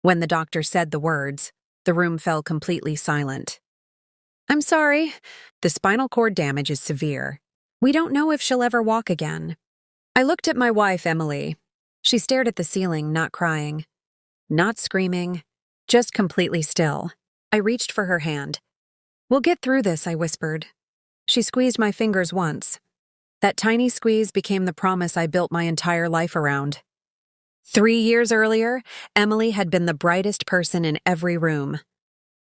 When the doctor said the words, the room fell completely silent. "I'm sorry. The spinal cord damage is severe. We don't know if she'll ever walk again." I looked at my wife, Emily. She stared at the ceiling, not crying, not screaming, just completely still. I reached for her hand. "We'll get through this," I whispered. She squeezed my fingers once. That tiny squeeze became the promise I built my entire life around. 3 years earlier, Emily had been the brightest person in every room.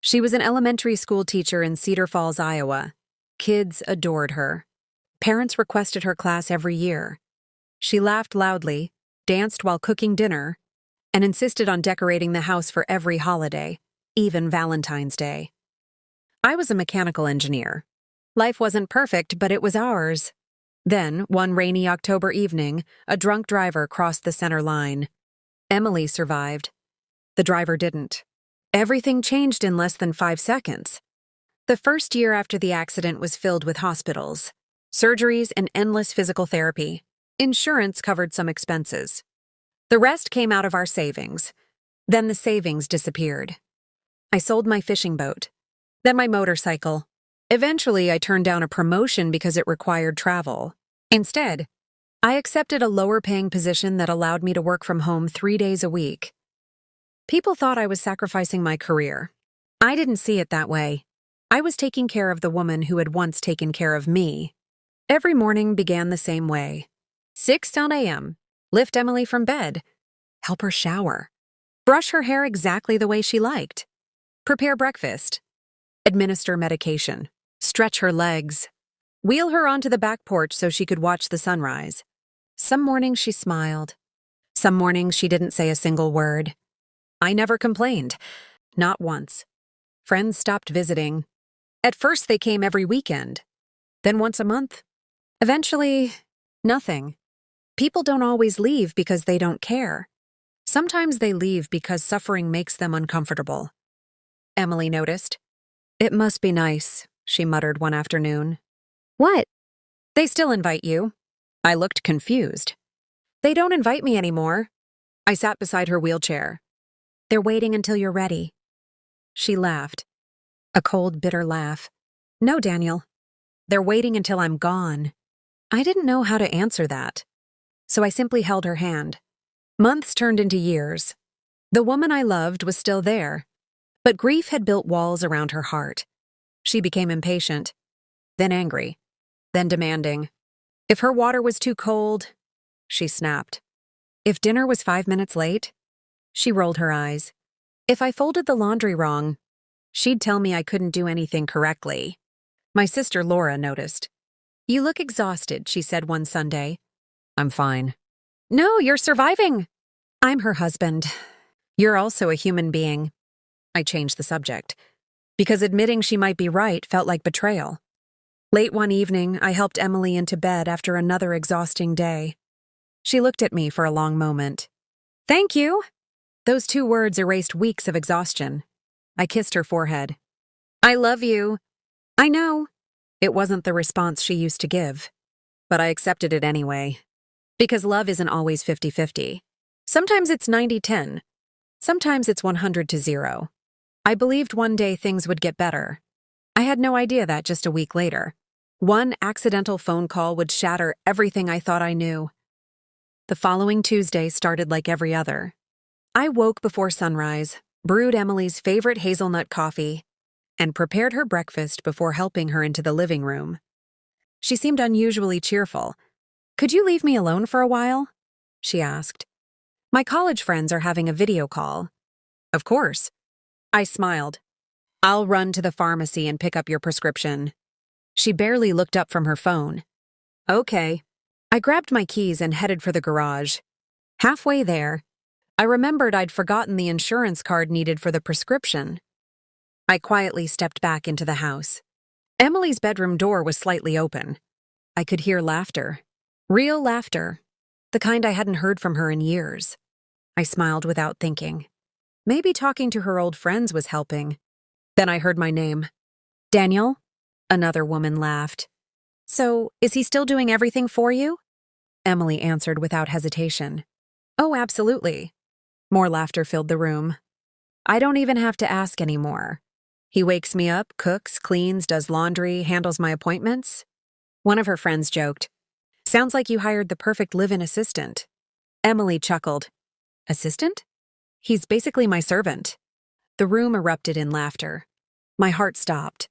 She was an elementary school teacher in Cedar Falls, Iowa. Kids adored her. Parents requested her class every year. She laughed loudly, danced while cooking dinner, and insisted on decorating the house for every holiday, even Valentine's Day. I was a mechanical engineer. Life wasn't perfect, but it was ours. Then, one rainy October evening, a drunk driver crossed the center line. Emily survived. The driver didn't. Everything changed in less than 5 seconds. The first year after the accident was filled with hospitals, surgeries, and endless physical therapy. Insurance covered some expenses. The rest came out of our savings. Then the savings disappeared. I sold my fishing boat, then my motorcycle. Eventually, I turned down a promotion because it required travel. Instead, I accepted a lower-paying position that allowed me to work from home 3 days a week. People thought I was sacrificing my career. I didn't see it that way. I was taking care of the woman who had once taken care of me. Every morning began the same way. 6:10 a.m., lift Emily from bed, help her shower, brush her hair exactly the way she liked, prepare breakfast, administer medication, stretch her legs, wheel her onto the back porch so she could watch the sunrise. Some mornings she smiled. Some mornings she didn't say a single word. I never complained. Not once. Friends stopped visiting. At first they came every weekend. Then once a month. Eventually, nothing. People don't always leave because they don't care. Sometimes they leave because suffering makes them uncomfortable. Emily noticed. "It must be nice," she muttered one afternoon. "What?" "They still invite you." I looked confused. "They don't invite me anymore." I sat beside her wheelchair. "They're waiting until you're ready." She laughed. A cold, bitter laugh. "No, Daniel. They're waiting until I'm gone." I didn't know how to answer that, so I simply held her hand. Months turned into years. The woman I loved was still there, but grief had built walls around her heart. She became impatient, then angry, then demanding. If her water was too cold, she snapped. If dinner was 5 minutes late, she rolled her eyes. If I folded the laundry wrong, she'd tell me I couldn't do anything correctly. My sister Laura noticed. "You look exhausted," she said one Sunday. "I'm fine." "No, you're surviving." "I'm her husband. You're also a human being." I changed the subject, because admitting she might be right felt like betrayal. Late one evening, I helped Emily into bed after another exhausting day. She looked at me for a long moment. "Thank you." Those 2 words erased weeks of exhaustion. I kissed her forehead. "I love you." "I know." It wasn't the response she used to give, but I accepted it anyway. Because love isn't always 50-50. Sometimes it's 90-10. Sometimes it's 100-0. I believed one day things would get better. I had no idea that just a week later, one accidental phone call would shatter everything I thought I knew. The following Tuesday started like every other. I woke before sunrise, brewed Emily's favorite hazelnut coffee, and prepared her breakfast before helping her into the living room. She seemed unusually cheerful. "Could you leave me alone for a while?" she asked. "My college friends are having a video call." "Of course." I smiled. "I'll run to the pharmacy and pick up your prescription." She barely looked up from her phone. "Okay." I grabbed my keys and headed for the garage. Halfway there, I remembered I'd forgotten the insurance card needed for the prescription. I quietly stepped back into the house. Emily's bedroom door was slightly open. I could hear laughter. Real laughter. The kind I hadn't heard from her in years. I smiled without thinking. Maybe talking to her old friends was helping. Then I heard my name. "Daniel?" Another woman laughed. "So, is he still doing everything for you?" Emily answered without hesitation. "Oh, absolutely." More laughter filled the room. I don't even have to ask anymore. He wakes me up, cooks, cleans, does laundry, handles my appointments. One of her friends joked, "Sounds like you hired the perfect live-in assistant." Emily chuckled. "Assistant? He's basically my servant." The room erupted in laughter. My heart stopped.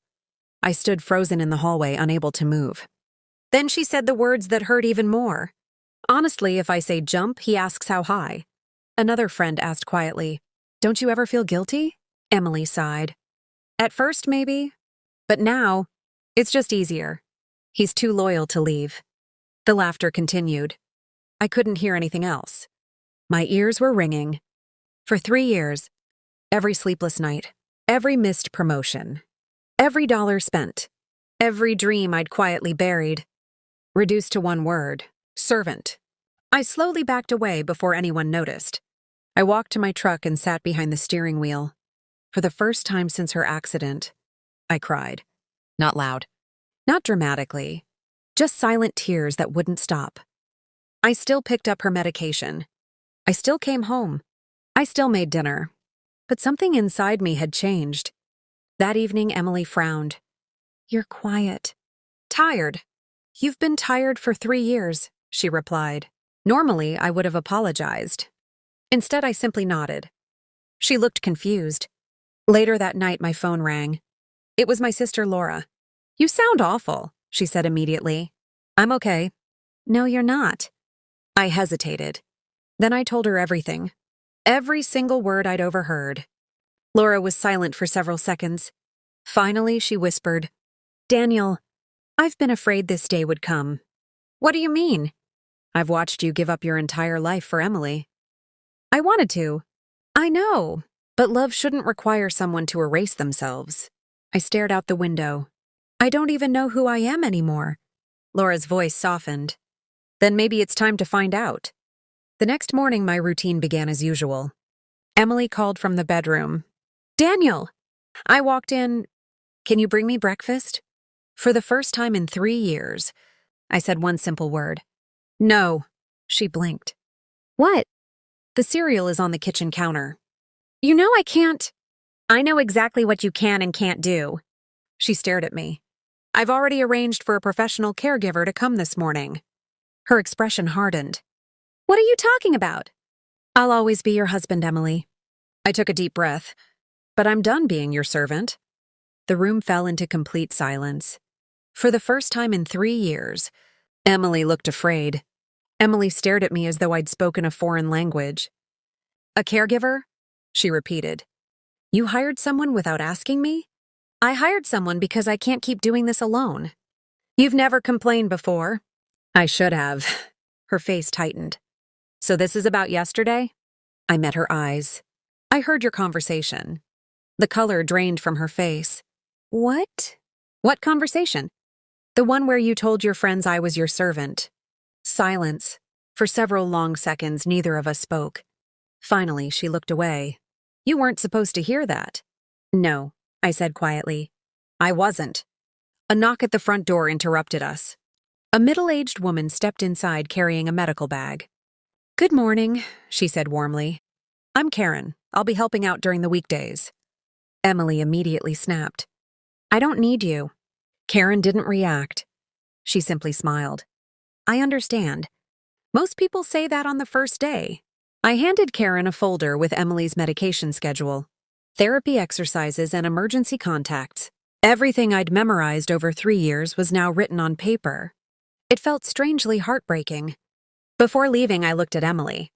I stood frozen in the hallway, unable to move. Then she said the words that hurt even more. "Honestly, if I say jump, he asks how high." Another friend asked quietly, "Don't you ever feel guilty?" Emily sighed. "At first, maybe. But now, it's just easier. He's too loyal to leave." The laughter continued. I couldn't hear anything else. My ears were ringing. For 3 years, every sleepless night, every missed promotion, every dollar spent, every dream I'd quietly buried, reduced to one word: servant. I slowly backed away before anyone noticed. I walked to my truck and sat behind the steering wheel. For the first time since her accident, I cried. Not loud, not dramatically, just silent tears that wouldn't stop. I still picked up her medication. I still came home. I still made dinner. But something inside me had changed. That evening, Emily frowned. "You're quiet." "Tired." "You've been tired for 3 years," she replied. Normally, I would have apologized. Instead, I simply nodded. She looked confused. Later that night, my phone rang. It was my sister Laura. "You sound awful," she said immediately. "I'm okay." "No, you're not." I hesitated. Then I told her everything. Every single word I'd overheard. Laura was silent for several seconds. Finally, she whispered, "Daniel, I've been afraid this day would come." "What do you mean?" "I've watched you give up your entire life for Emily." "I wanted to." "I know, but love shouldn't require someone to erase themselves." I stared out the window. "I don't even know who I am anymore." Laura's voice softened. "Then maybe it's time to find out." The next morning, my routine began as usual. Emily called from the bedroom. "Daniel!" I walked in. "Can you bring me breakfast?" For the first time in 3 years, I said one simple word. "No." She blinked. "What?" "The cereal is on the kitchen counter." "You know I can't." "I know exactly what you can and can't do." She stared at me. "I've already arranged for a professional caregiver to come this morning." Her expression hardened. "What are you talking about?" "I'll always be your husband, Emily." I took a deep breath. "But I'm done being your servant." The room fell into complete silence. For the first time in 3 years, Emily looked afraid. Emily stared at me as though I'd spoken a foreign language. "A caregiver?" she repeated. "You hired someone without asking me?" "I hired someone because I can't keep doing this alone." "You've never complained before." "I should have." Her face tightened. "So this is about yesterday?" I met her eyes. "I heard your conversation." The color drained from her face. "What?" "What conversation?" "The one where you told your friends I was your servant." Silence. For several long seconds, neither of us spoke. Finally, she looked away. "You weren't supposed to hear that." "No," I said quietly. "I wasn't." A knock at the front door interrupted us. A middle-aged woman stepped inside carrying a medical bag. "Good morning," she said warmly. "I'm Karen. I'll be helping out during the weekdays." Emily immediately snapped. "I don't need you." Karen didn't react. She simply smiled. "I understand. Most people say that on the first day." I handed Karen a folder with Emily's medication schedule, therapy exercises, and emergency contacts. Everything I'd memorized over 3 years was now written on paper. It felt strangely heartbreaking. Before leaving, I looked at Emily.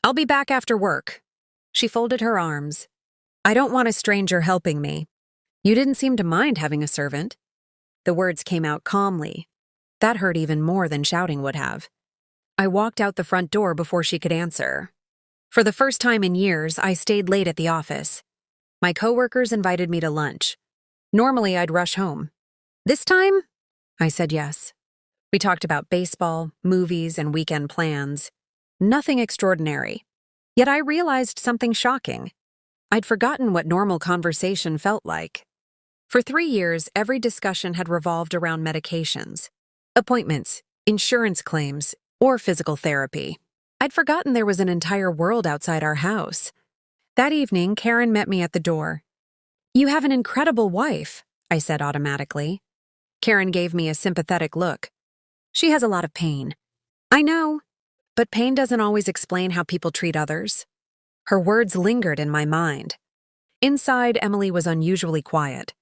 "I'll be back after work." She folded her arms. "I don't want a stranger helping me." "You didn't seem to mind having a servant." The words came out calmly. That hurt even more than shouting would have. I walked out the front door before she could answer. For the first time in years, I stayed late at the office. My coworkers invited me to lunch. Normally, I'd rush home. This time, I said yes. We talked about baseball, movies, and weekend plans. Nothing extraordinary. Yet I realized something shocking. I'd forgotten what normal conversation felt like. For 3 years, every discussion had revolved around medications, appointments, insurance claims, or physical therapy. I'd forgotten there was an entire world outside our house. That evening, Karen met me at the door. "You have an incredible wife," I said automatically. Karen gave me a sympathetic look. "She has a lot of pain." "I know, but pain doesn't always explain how people treat others." Her words lingered in my mind. Inside, Emily was unusually quiet.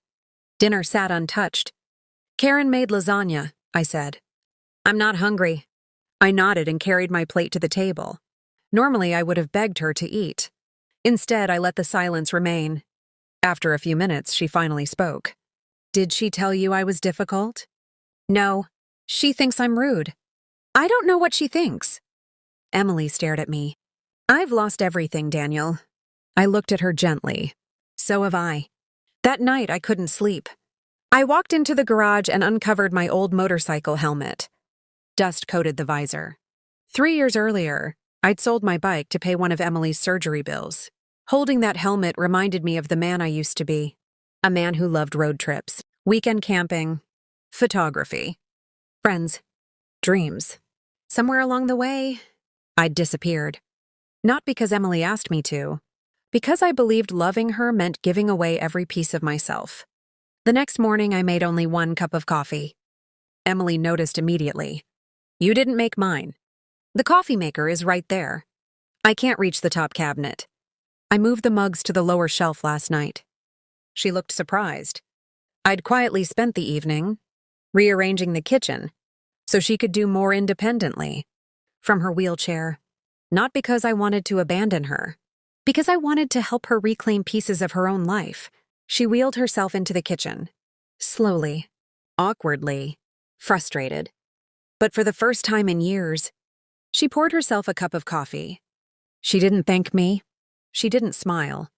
Dinner sat untouched. "Karen made lasagna," I said. "I'm not hungry." I nodded and carried my plate to the table. Normally, I would have begged her to eat. Instead, I let the silence remain. After a few minutes, she finally spoke. "Did she tell you I was difficult?" "No. She thinks I'm rude." "I don't know what she thinks." Emily stared at me. "I've lost everything, Daniel." I looked at her gently. "So have I." That night, I couldn't sleep. I walked into the garage and uncovered my old motorcycle helmet. Dust coated the visor. 3 years earlier, I'd sold my bike to pay one of Emily's surgery bills. Holding that helmet reminded me of the man I used to be. A man who loved road trips, weekend camping, photography, friends, dreams. Somewhere along the way, I'd disappeared. Not because Emily asked me to, because I believed loving her meant giving away every piece of myself. The next morning, I made only 1 cup of coffee. Emily noticed immediately. "You didn't make mine." "The coffee maker is right there." "I can't reach the top cabinet." "I moved the mugs to the lower shelf last night." She looked surprised. I'd quietly spent the evening rearranging the kitchen so she could do more independently from her wheelchair. Not because I wanted to abandon her, because I wanted to help her reclaim pieces of her own life. She wheeled herself into the kitchen, slowly, awkwardly, frustrated. But for the first time in years, she poured herself a cup of coffee. She didn't thank me. She didn't smile.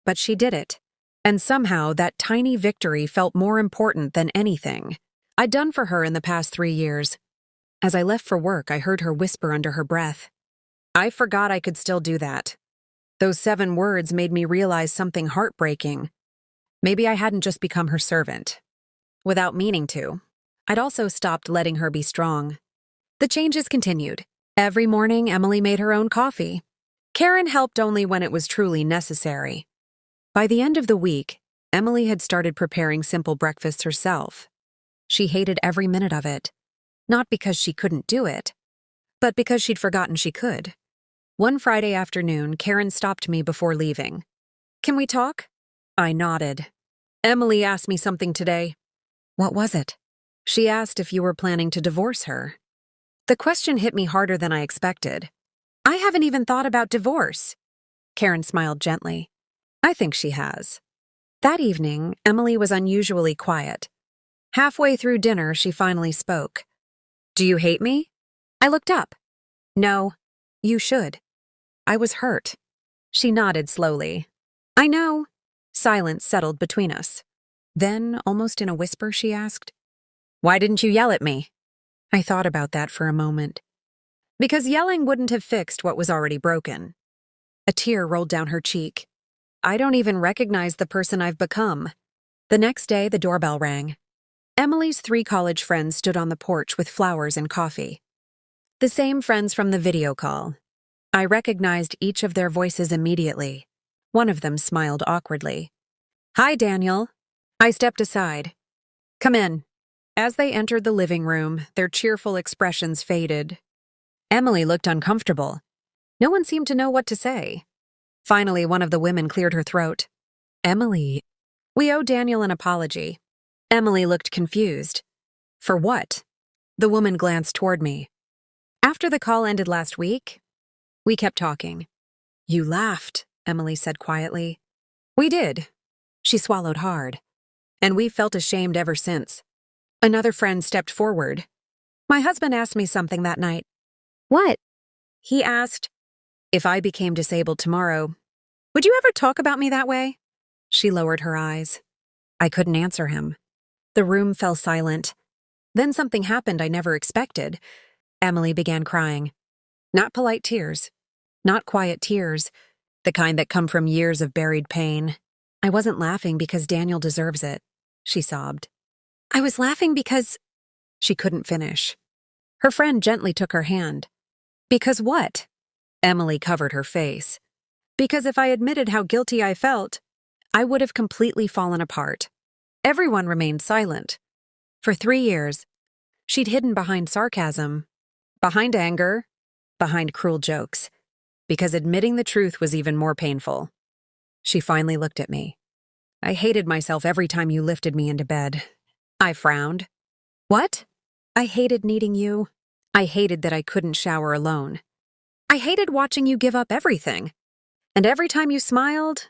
But she did it. And somehow that tiny victory felt more important than anything I'd done for her in the past 3 years. As I left for work, I heard her whisper under her breath, "I forgot I could still do that." Those 7 words made me realize something heartbreaking. Maybe I hadn't just become her servant. Without meaning to, I'd also stopped letting her be strong. The changes continued. Every morning, Emily made her own coffee. Karen helped only when it was truly necessary. By the end of the week, Emily had started preparing simple breakfasts herself. She hated every minute of it, not because she couldn't do it, but because she'd forgotten she could. One Friday afternoon, Karen stopped me before leaving. "Can we talk?" I nodded. "Emily asked me something today." "What was it?" "She asked if you were planning to divorce her." The question hit me harder than I expected. "I haven't even thought about divorce." Karen smiled gently. "I think she has." That evening, Emily was unusually quiet. Halfway through dinner, she finally spoke. "Do you hate me?" I looked up. "No, you should." I was hurt. She nodded slowly. "I know." Silence settled between us. Then, almost in a whisper, she asked, "Why didn't you yell at me?" I thought about that for a moment. Because yelling wouldn't have fixed what was already broken. A tear rolled down her cheek. I don't even recognize the person I've become. The next day, the doorbell rang. Emily's 3 college friends stood on the porch with flowers and coffee. The same friends from the video call. I recognized each of their voices immediately. One of them smiled awkwardly. "Hi, Daniel." I stepped aside. "Come in." As they entered the living room, their cheerful expressions faded. Emily looked uncomfortable. No one seemed to know what to say. Finally, one of the women cleared her throat. "Emily, we owe Daniel an apology." Emily looked confused. "For what?" The woman glanced toward me. "After the call ended last week, we kept talking." "You laughed," Emily said quietly. "We did." She swallowed hard. "And we've felt ashamed ever since." Another friend stepped forward. "My husband asked me something that night." "What?" He asked, "If I became disabled tomorrow, would you ever talk about me that way?" She lowered her eyes. I couldn't answer him. The room fell silent. Then something happened I never expected. Emily began crying. Not polite tears. Not quiet tears. The kind that come from years of buried pain. "I wasn't laughing because Daniel deserves it," she sobbed. "I was laughing because—" She couldn't finish. Her friend gently took her hand. "Because what?" Emily covered her face. Because if I admitted how guilty I felt, I would have completely fallen apart. Everyone remained silent. For 3 years, she'd hidden behind sarcasm, behind anger, behind cruel jokes, because admitting the truth was even more painful. She finally looked at me. I hated myself every time you lifted me into bed. I frowned. What? I hated needing you. I hated that I couldn't shower alone. I hated watching you give up everything. And every time you smiled,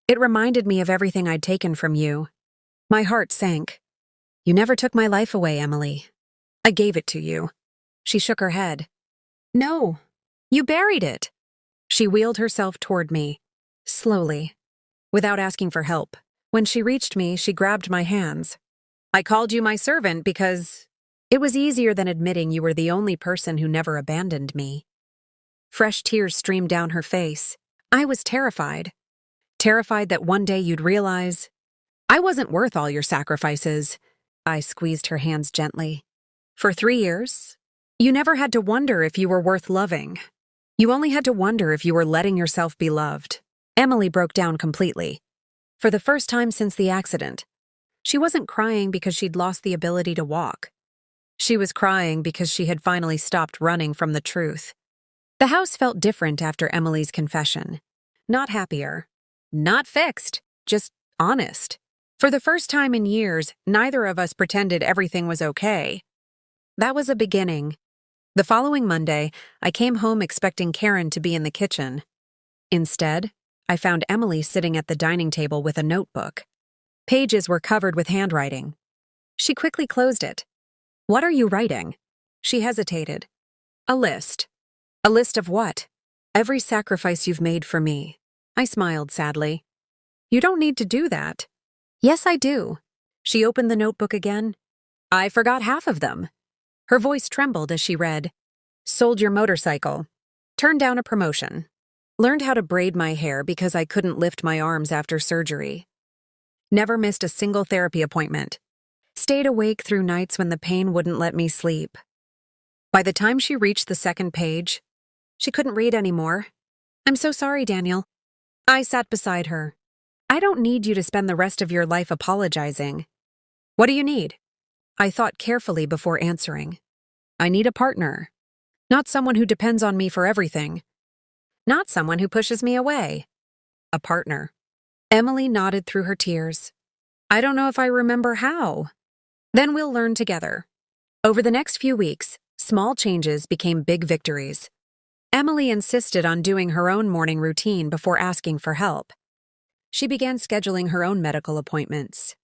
it reminded me of everything I'd taken from you. My heart sank. You never took my life away, Emily. I gave it to you. She shook her head. No, you buried it. She wheeled herself toward me, slowly, without asking for help. When she reached me, she grabbed my hands. I called you my servant because it was easier than admitting you were the only person who never abandoned me. Fresh tears streamed down her face. I was terrified. Terrified that one day you'd realize I wasn't worth all your sacrifices. I squeezed her hands gently. For 3 years, you never had to wonder if you were worth loving. You only had to wonder if you were letting yourself be loved. Emily broke down completely. For the first time since the accident, she wasn't crying because she'd lost the ability to walk. She was crying because she had finally stopped running from the truth. The house felt different after Emily's confession. Not happier. Not fixed. Just honest. For the first time in years, neither of us pretended everything was okay. That was a beginning. The following Monday, I came home expecting Karen to be in the kitchen. Instead, I found Emily sitting at the dining table with a notebook. Pages were covered with handwriting. She quickly closed it. What are you writing? She hesitated. A list. A list of what? Every sacrifice you've made for me. I smiled sadly. You don't need to do that. Yes, I do. She opened the notebook again. I forgot half of them. Her voice trembled as she read. Sold your motorcycle. Turned down a promotion. Learned how to braid my hair because I couldn't lift my arms after surgery. Never missed a single therapy appointment. Stayed awake through nights when the pain wouldn't let me sleep. By the time she reached the second page, she couldn't read anymore. I'm so sorry, Daniel. I sat beside her. I don't need you to spend the rest of your life apologizing. What do you need? I thought carefully before answering. I need a partner. Not someone who depends on me for everything. Not someone who pushes me away. A partner. Emily nodded through her tears. I don't know if I remember how. Then we'll learn together. Over the next few weeks, small changes became big victories. Emily insisted on doing her own morning routine before asking for help. She began scheduling her own medical appointments.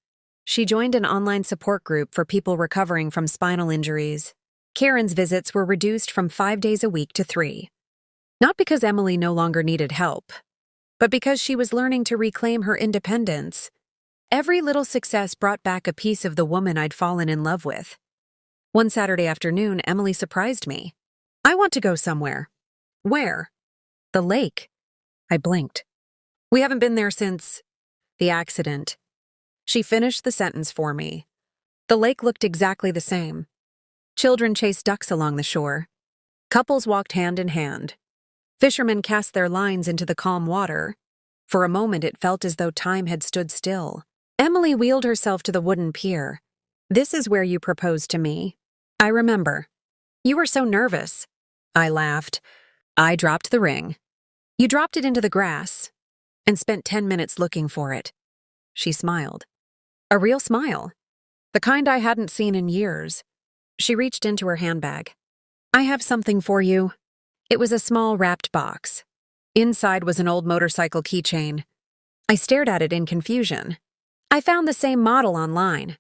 She joined an online support group for people recovering from spinal injuries. Karen's visits were reduced from 5 days a week to 3. Not because Emily no longer needed help, but because she was learning to reclaim her independence. Every little success brought back a piece of the woman I'd fallen in love with. One Saturday afternoon, Emily surprised me. I want to go somewhere. Where? The lake. I blinked. We haven't been there since the accident. She finished the sentence for me. The lake looked exactly the same. Children chased ducks along the shore. Couples walked hand in hand. Fishermen cast their lines into the calm water. For a moment, it felt as though time had stood still. Emily wheeled herself to the wooden pier. This is where you proposed to me. I remember. You were so nervous. I laughed. I dropped the ring. You dropped it into the grass and spent 10 minutes looking for it. She smiled. A real smile. The kind I hadn't seen in years. She reached into her handbag. I have something for you. It was a small wrapped box. Inside was an old motorcycle keychain. I stared at it in confusion. I found the same model online.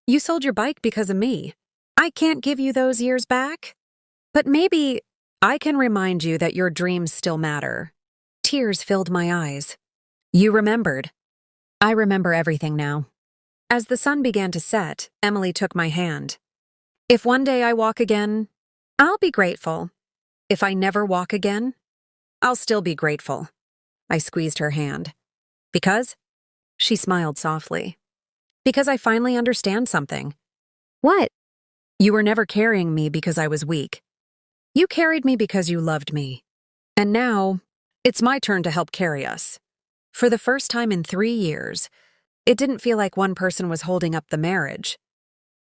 You sold your bike because of me. I can't give you those years back. But maybe I can remind you that your dreams still matter. Tears filled my eyes. You remembered. I remember everything now. As the sun began to set, Emily took my hand. If one day I walk again, I'll be grateful. If I never walk again, I'll still be grateful. I squeezed her hand. Because? She smiled softly. Because I finally understand something. What? You were never carrying me because I was weak. You carried me because you loved me. And now, It's my turn to help carry us. For the first time in 3 years, it didn't feel like one person was holding up the marriage.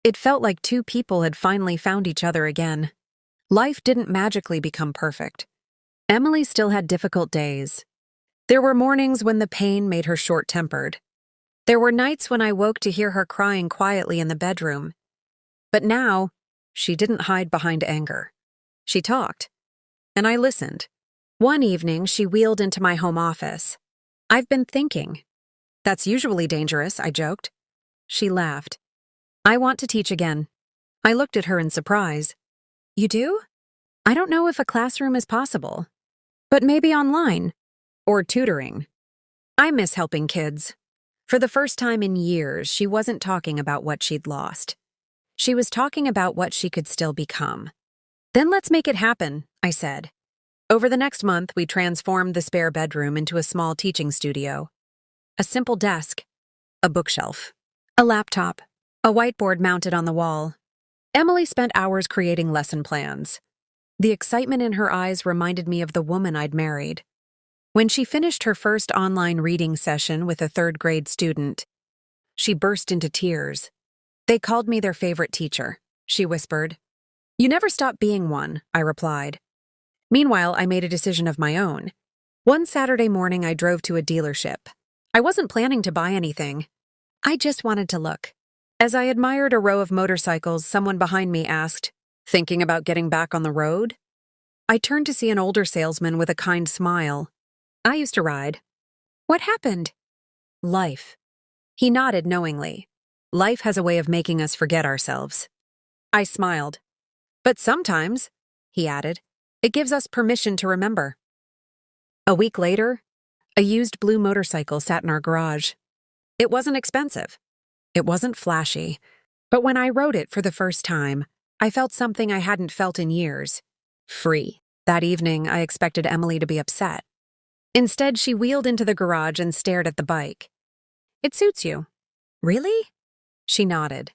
It felt like two people had finally found each other again. Life didn't magically become perfect. Emily still had difficult days. There were mornings when the pain made her short-tempered. There were nights when I woke to hear her crying quietly in the bedroom. But now, she didn't hide behind anger. She talked, and I listened. One evening, she wheeled into my home office. "I've been thinking." "That's usually dangerous," I joked. She laughed. "I want to teach again." I looked at her in surprise. "You do?" "I don't know if a classroom is possible, but maybe online or tutoring. I miss helping kids." For the first time in years, she wasn't talking about what she'd lost. She was talking about what she could still become. "Then let's make it happen," I said. Over the next month, we transformed the spare bedroom into a small teaching studio. A simple desk, a bookshelf, a laptop, a whiteboard mounted on the wall. Emily spent hours creating lesson plans. The excitement in her eyes reminded me of the woman I'd married. When she finished her first online reading session with a third-grade student, she burst into tears. "They called me their favorite teacher," she whispered. "You never stop being one," I replied. Meanwhile, I made a decision of my own. One Saturday morning, I drove to a dealership. I wasn't planning to buy anything. I just wanted to look. As I admired a row of motorcycles, someone behind me asked, "Thinking about getting back on the road?" I turned to see an older salesman with a kind smile. "I used to ride." "What happened?" "Life." He nodded knowingly. Life has a way of making us forget ourselves. I smiled. "But sometimes," he added, "it gives us permission to remember." A week later, a used blue motorcycle sat in our garage. It wasn't expensive. It wasn't flashy. But when I rode it for the first time, I felt something I hadn't felt in years. Free. That evening, I expected Emily to be upset. Instead, she wheeled into the garage and stared at the bike. "It suits you." "Really?" She nodded.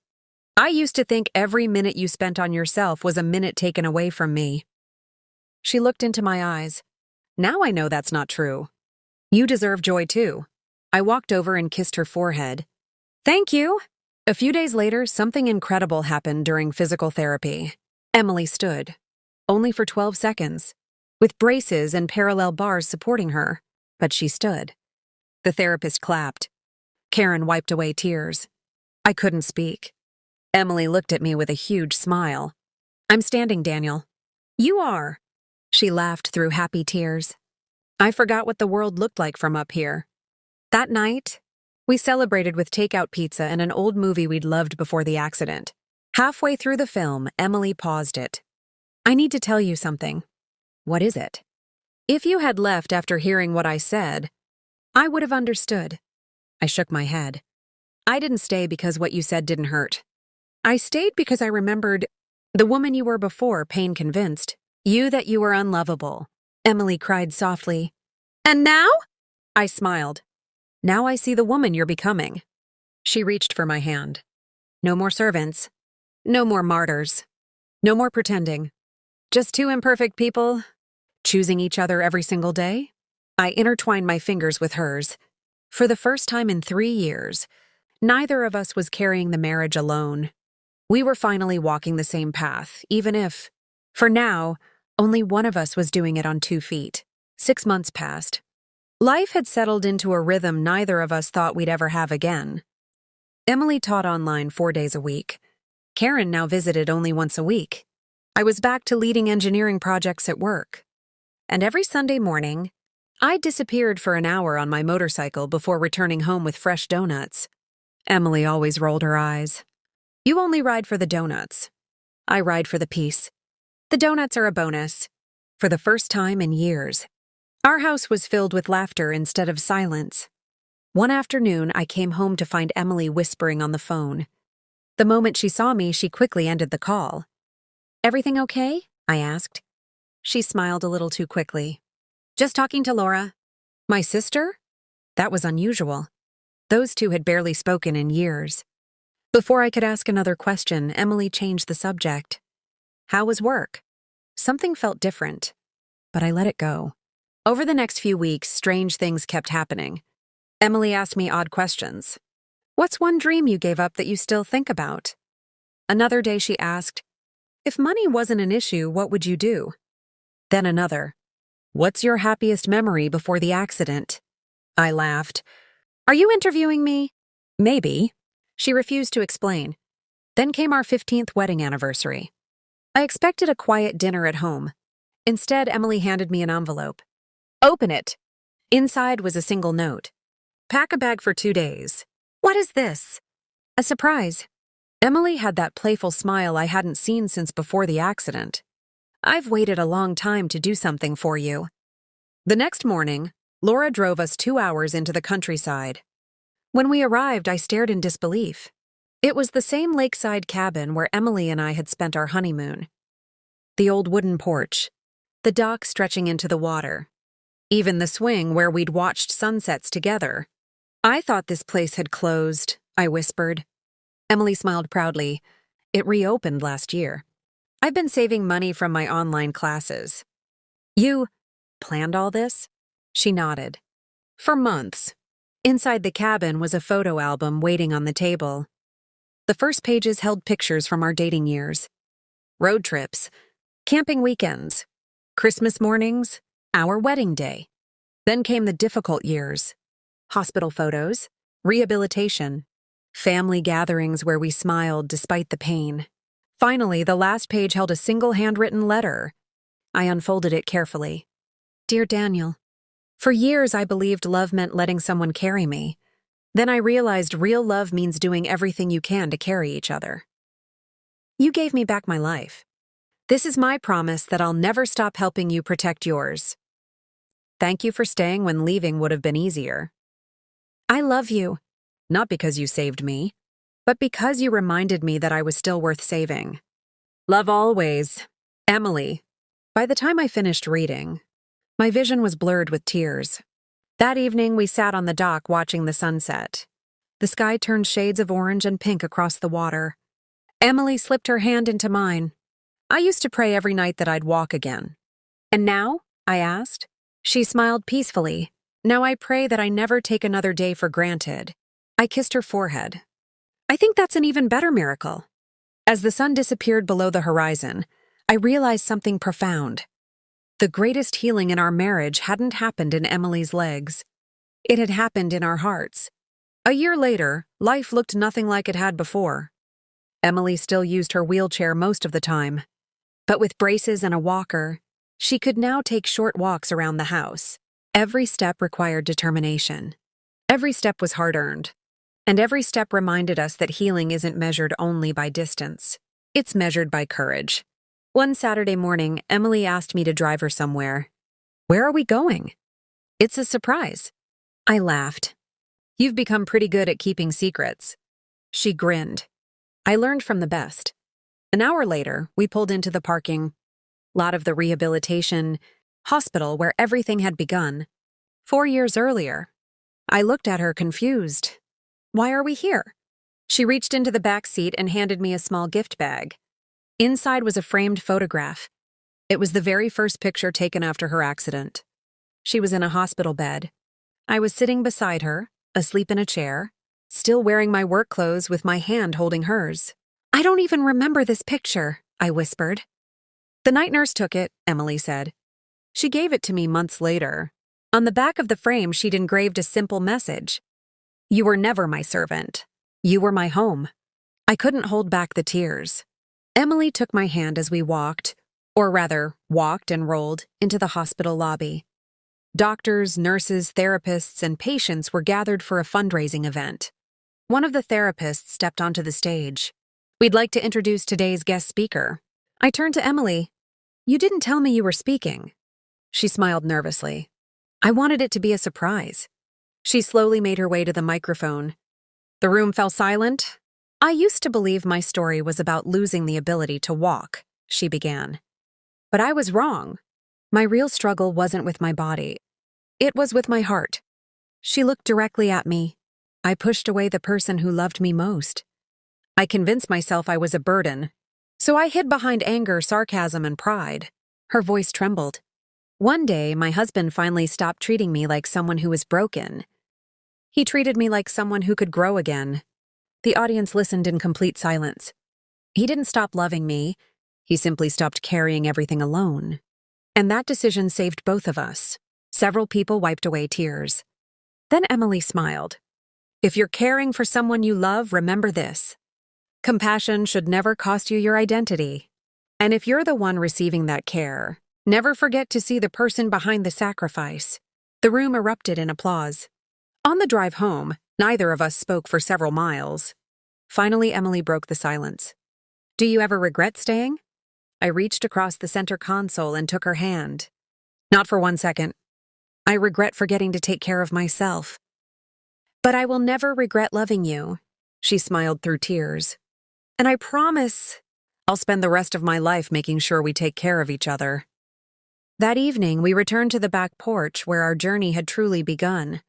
"I used to think every minute you spent on yourself was a minute taken away from me." She looked into my eyes. "Now I know that's not true. You deserve joy too." I walked over and kissed her forehead. "Thank you." A few days later, something incredible happened during physical therapy. Emily stood, only for 12 seconds, with braces and parallel bars supporting her, but she stood. The therapist clapped. Karen wiped away tears. I couldn't speak. Emily looked at me with a huge smile. "I'm standing, Daniel." "You are." She laughed through happy tears. I forgot what the world looked like from up here. That night, we celebrated with takeout pizza and an old movie we'd loved before the accident. Halfway through the film, Emily paused it. "I need to tell you something." "What is it?" "If you had left after hearing what I said, I would have understood." I shook my head. "I didn't stay because what you said didn't hurt. I stayed because I remembered the woman you were before, pain convinced. You that you were unlovable." Emily cried softly. "And now?" I smiled. "Now I see the woman you're becoming." She reached for my hand. "No more servants. No more martyrs. No more pretending. Just two imperfect people, choosing each other every single day." I intertwined my fingers with hers. For the first time in 3 years, neither of us was carrying the marriage alone. We were finally walking the same path, even if, for now, only one of us was doing it on 2 feet. 6 months passed. Life had settled into a rhythm neither of us thought we'd ever have again. Emily taught online 4 days a week. Karen now visited only once a week. I was back to leading engineering projects at work. And every Sunday morning, I disappeared for an hour on my motorcycle before returning home with fresh donuts. Emily always rolled her eyes. "You only ride for the donuts." "I ride for the peace. The donuts are a bonus." For the first time in years, our house was filled with laughter instead of silence. One afternoon, I came home to find Emily whispering on the phone. The moment she saw me, she quickly ended the call. "Everything okay?" I asked. She smiled a little too quickly. "Just talking to Laura." "My sister?" That was unusual. Those two had barely spoken in years. Before I could ask another question, Emily changed the subject. "How was work?" Something felt different, but I let it go. Over the next few weeks, strange things kept happening. Emily asked me odd questions. What's one dream you gave up that you still think about? Another day she asked, if money wasn't an issue, what would you do? Then another, what's your happiest memory before the accident? I laughed. Are you interviewing me? Maybe. She refused to explain. Then came our 15th wedding anniversary. I expected a quiet dinner at home. Instead, Emily handed me an envelope. Open it. Inside was a single note. Pack a bag for 2 days. What is this? A surprise. Emily had that playful smile I hadn't seen since before the accident. I've waited a long time to do something for you. The next morning, Laura drove us 2 hours into the countryside. When we arrived, I stared in disbelief. It was the same lakeside cabin where Emily and I had spent our honeymoon. The old wooden porch, the dock stretching into the water, even the swing where we'd watched sunsets together. I thought this place had closed, I whispered. Emily smiled proudly. It reopened last year. I've been saving money from my online classes. You planned all this? She nodded. For months. Inside the cabin was a photo album waiting on the table. The first pages held pictures from our dating years. Road trips, camping weekends, Christmas mornings, our wedding day. Then came the difficult years. Hospital photos, rehabilitation, family gatherings where we smiled despite the pain. Finally, the last page held a single handwritten letter. I unfolded it carefully. Dear Daniel, for years I believed love meant letting someone carry me. Then I realized real love means doing everything you can to carry each other. You gave me back my life. This is my promise that I'll never stop helping you protect yours. Thank you for staying when leaving would have been easier. I love you, not because you saved me, but because you reminded me that I was still worth saving. Love always, Emily. By the time I finished reading, my vision was blurred with tears. That evening, we sat on the dock watching the sunset. The sky turned shades of orange and pink across the water. Emily slipped her hand into mine. I used to pray every night that I'd walk again. And now? I asked. She smiled peacefully. Now I pray that I never take another day for granted. I kissed her forehead. I think that's an even better miracle. As the sun disappeared below the horizon, I realized something profound. The greatest healing in our marriage hadn't happened in Emily's legs. It had happened in our hearts. A year later, life looked nothing like it had before. Emily still used her wheelchair most of the time. But with braces and a walker, she could now take short walks around the house. Every step required determination. Every step was hard-earned. And every step reminded us that healing isn't measured only by distance. It's measured by courage. One Saturday morning, Emily asked me to drive her somewhere. Where are we going? It's a surprise. I laughed. You've become pretty good at keeping secrets. She grinned. I learned from the best. An hour later, we pulled into the parking lot of the rehabilitation hospital where everything had begun. 4 years earlier. I looked at her confused. Why are we here? She reached into the back seat and handed me a small gift bag. Inside was a framed photograph. It was the very first picture taken after her accident. She was in a hospital bed. I was sitting beside her, asleep in a chair, still wearing my work clothes with my hand holding hers. I don't even remember this picture, I whispered. The night nurse took it, Emily said. She gave it to me months later. On the back of the frame, she'd engraved a simple message. You were never my servant. You were my home. I couldn't hold back the tears. Emily took my hand as we walked and rolled, into the hospital lobby. Doctors, nurses, therapists, and patients were gathered for a fundraising event. One of the therapists stepped onto the stage. We'd like to introduce today's guest speaker. I turned to Emily. You didn't tell me you were speaking. She smiled nervously. I wanted it to be a surprise. She slowly made her way to the microphone. The room fell silent. I used to believe my story was about losing the ability to walk, she began. But I was wrong. My real struggle wasn't with my body. It was with my heart. She looked directly at me. I pushed away the person who loved me most. I convinced myself I was a burden. So I hid behind anger, sarcasm, and pride. Her voice trembled. One day, my husband finally stopped treating me like someone who was broken. He treated me like someone who could grow again. The audience listened in complete silence. He didn't stop loving me. He simply stopped carrying everything alone. And that decision saved both of us. Several people wiped away tears. Then Emily smiled. If you're caring for someone you love, remember this. Compassion should never cost you your identity. And if you're the one receiving that care, never forget to see the person behind the sacrifice. The room erupted in applause. On the drive home, neither of us spoke for several miles. Finally, Emily broke the silence. Do you ever regret staying? I reached across the center console and took her hand. Not for 1 second. I regret forgetting to take care of myself. But I will never regret loving you, she smiled through tears. And I promise I'll spend the rest of my life making sure we take care of each other. That evening, we returned to the back porch where our journey had truly begun.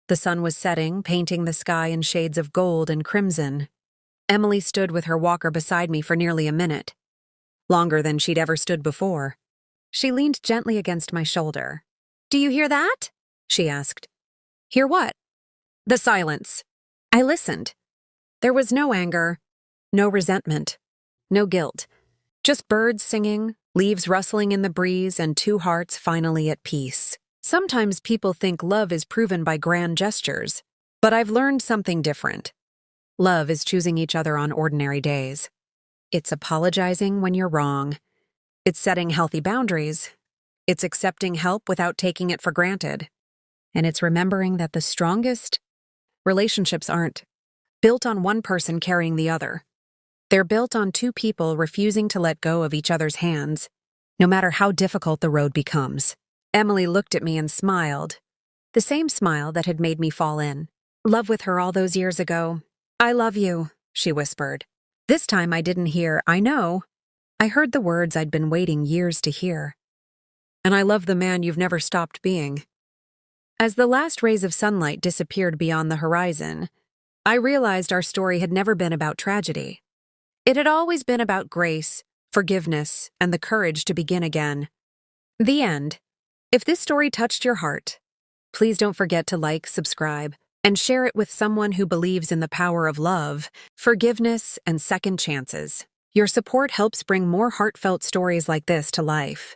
The sun was setting, painting the sky in shades of gold and crimson. Emily stood with her walker beside me for nearly a minute. Longer than she'd ever stood before. She leaned gently against my shoulder. Do you hear that? She asked. Hear what? The silence. I listened. There was no anger, no resentment, no guilt. Just birds singing, leaves rustling in the breeze, and two hearts finally at peace. Sometimes people think love is proven by grand gestures, but I've learned something different. Love is choosing each other on ordinary days. It's apologizing when you're wrong. It's setting healthy boundaries. It's accepting help without taking it for granted. And it's remembering that the strongest relationships aren't built on one person carrying the other. They're built on two people refusing to let go of each other's hands, no matter how difficult the road becomes. Emily looked at me and smiled, the same smile that had made me fall in love with her all those years ago. I love you, she whispered. This time I didn't hear, I know. I heard the words I'd been waiting years to hear. And I love the man you've never stopped being. As the last rays of sunlight disappeared beyond the horizon, I realized our story had never been about tragedy. It had always been about grace, forgiveness, and the courage to begin again. The end. If this story touched your heart, please don't forget to like, subscribe, and share it with someone who believes in the power of love, forgiveness, and second chances. Your support helps bring more heartfelt stories like this to life.